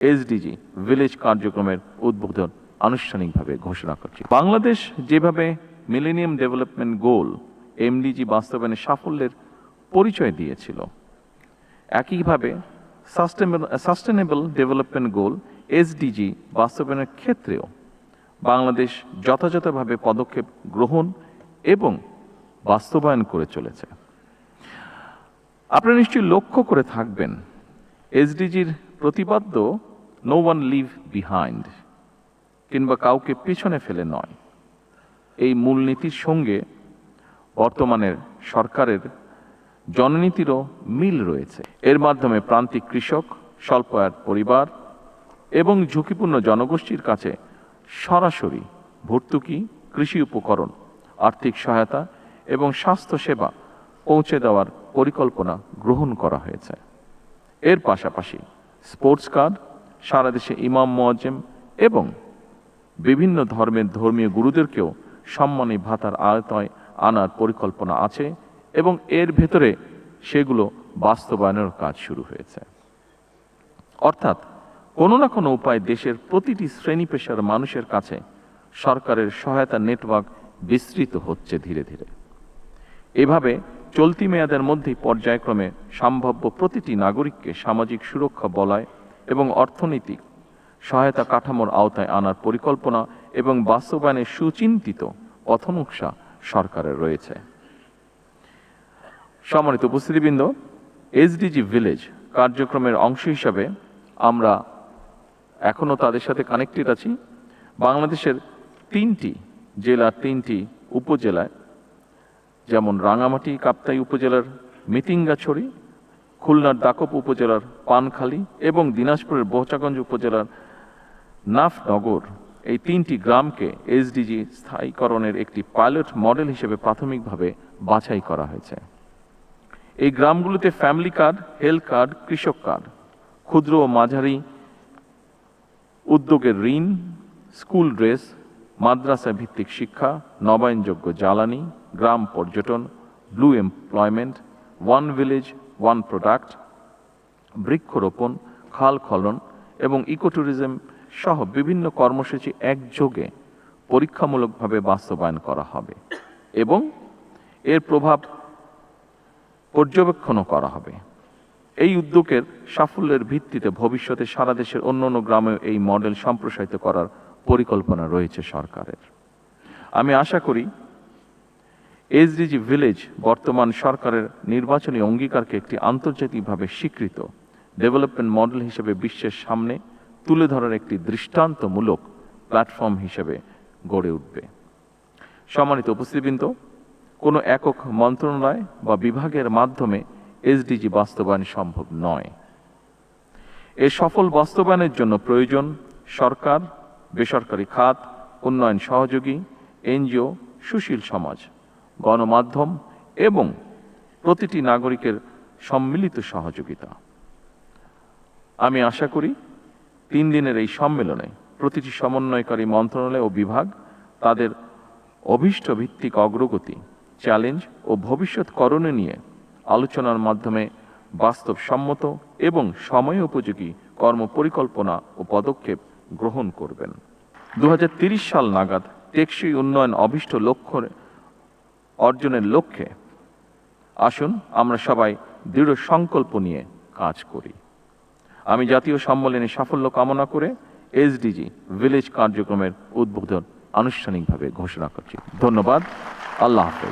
SDG village কার্যক্রমের উদ্বোধন আনুষ্ঠানিকভাবে ঘোষণা করছি। বাংলাদেশ যেভাবে মিলেনিয়াম ডেভেলপমেন্ট গোল এমডিজি বাস্তবায়নের সাফল্যের পরিচয় দিয়েছিল, একইভাবে সাস্টেনেবল ডেভেলপমেন্ট গোল এসডিজি বাস্তবায়নের ক্ষেত্রেও বাংলাদেশ যথাযথভাবে পদক্ষেপ গ্রহণ এবং বাস্তবায়ন করে চলেছে। আপনারা নিশ্চয়ই লক্ষ্য করে থাকবেন, এসডিজির প্রতিপাদ্য নো ওয়ান লিভ বিহাইন্ড, কিংবা কাউকে পিছনে ফেলে নয়। এই মূলনীতির সঙ্গে বর্তমানের সরকারের জননীতিরও মিল রয়েছে। এর মাধ্যমে প্রান্তিক কৃষক, স্বল্প আয়ের পরিবার এবং ঝুঁকিপূর্ণ জনগোষ্ঠীর কাছে সরাসরি ভর্তুকি, কৃষি উপকরণ, আর্থিক সহায়তা এবং স্বাস্থ্যসেবা পৌঁছে দেওয়ার পরিকল্পনা গ্রহণ করা হয়েছে। এর পাশাপাশি স্পোর্টস কার্ড, সারা দেশে ইমাম মুয়াজ্জেম এবং বিভিন্ন ধর্মের ধর্মীয় গুরুদেরকেও সম্মানী ভাতার আওতায় আনার পরিকল্পনা আছে এবং এর ভেতরে সেগুলো বাস্তবায়নের কাজ শুরু হয়েছে। অর্থাৎ কোনো না কোনো উপায়ে দেশের প্রতিটি শ্রেণী পেশার মানুষের কাছে সরকারের সহায়তা নেটওয়ার্ক বিস্তৃত হচ্ছে ধীরে ধীরে। এভাবে চলতি মেয়াদের মধ্যেই পর্যায়ক্রমে সম্ভাব্য প্রতিটি নাগরিককে সামাজিক সুরক্ষা বলয় এবং অর্থনৈতিক সহায়তা কাঠামোর আওতায় আনার পরিকল্পনা এবং বাস্তবায়নের সুচিন্তিত পথনকশা সরকারের রয়েছে। সম্মানিত উপস্থিতিবৃন্দ, এসডিজি ভিলেজ কার্যক্রমের অংশ হিসাবে আমরা এখনও তাদের সাথে কানেক্টেড আছি। বাংলাদেশের 3টি জেলার 3টি উপজেলায়, যেমন রাঙামাটি কাপ্তাই উপজেলার মিতিঙ্গাছড়ি, খুলনার দাকপ উপজেলার পানখালী এবং দিনাজপুরের বোচাগঞ্জ উপজেলার নাফনগর, এই 3টি গ্রামকে এসডিজি স্থায়ীকরণের একটি পাইলট মডেল হিসেবে প্রাথমিকভাবে বাছাই করা হয়েছে। এই গ্রামগুলোতে ফ্যামিলি কার্ড, হেলথ কার্ড, কৃষক কার্ড, ক্ষুদ্র ও মাঝারি উদ্যোগের ঋণ, স্কুল ড্রেস, মাদ্রাসা ভিত্তিক শিক্ষা, নবায়নযোগ্য জ্বালানি, গ্রাম পর্যটন, blue employment, one village one product, বৃক্ষরোপণ, খাল খনন এবং ইকোট্যুরিজম সহ বিভিন্ন কর্মসূচি একযোগে পরীক্ষামূলকভাবে বাস্তবায়ন করা হবে এবং এর প্রভাব পর্যবেক্ষণও করা হবে। এই উদ্যোগের সাফল্যের ভিত্তিতে ভবিষ্যতে সারা দেশের অন্যান্য গ্রামেও এই মডেল সম্প্রসারিত করার পরিকল্পনা রয়েছে সরকারের। আমি আশা করি এসডিজি ভিলেজ বর্তমান সরকারের নির্বাচনী অঙ্গীকারকে একটি আন্তর্জাতিকভাবে স্বীকৃত ডেভেলপমেন্ট মডেল হিসেবে বিশ্বের সামনে তুলে ধরার একটি দৃষ্টান্তমূলক প্ল্যাটফর্ম হিসেবে গড়ে উঠবে। সম্মানিত উপস্থিতিবৃন্দ, কোনো একক মন্ত্রণালয় বা বিভাগের মাধ্যমে এসডিজি বাস্তবায়ন সম্ভব নয়। এর সফল বাস্তবায়নের জন্য প্রয়োজন সরকার, বেসরকারি খাত, উন্নয়ন সহযোগী, এনজিও, সুশীল সমাজ, গণমাধ্যম এবং প্রতিটি নাগরিকের সম্মিলিত সহযোগিতা। আমি আশা করি 3 দিনের এই সম্মেলনে প্রতিটি সমন্বয়কারী মন্ত্রণালয় ও বিভাগ তাদের অভীষ্ট ভিত্তিক অগ্রগতি, চ্যালেঞ্জ ও ভবিষ্যৎ করণীয় নিয়ে আলোচনার মাধ্যমে বাস্তবসম্মত এবং সময় উপযোগী কর্মপরিকল্পনা ও পদক্ষেপ গ্রহণ করবেন। 2030 সাল নাগাদ টেকসই উন্নয়ন অভীষ্ট লক্ষ্য অর্জনের লক্ষ্যে আসুন আমরা সবাই দৃঢ় সংকল্প নিয়ে কাজ করি। আমি জাতীয় সম্মেলনের সাফল্য কামনা করে এসডিজি ভিলেজ কার্যক্রমের উদ্বোধন আনুষ্ঠানিকভাবে ঘোষণা করছি। ধন্যবাদ। আল্লাহ হাফেজ।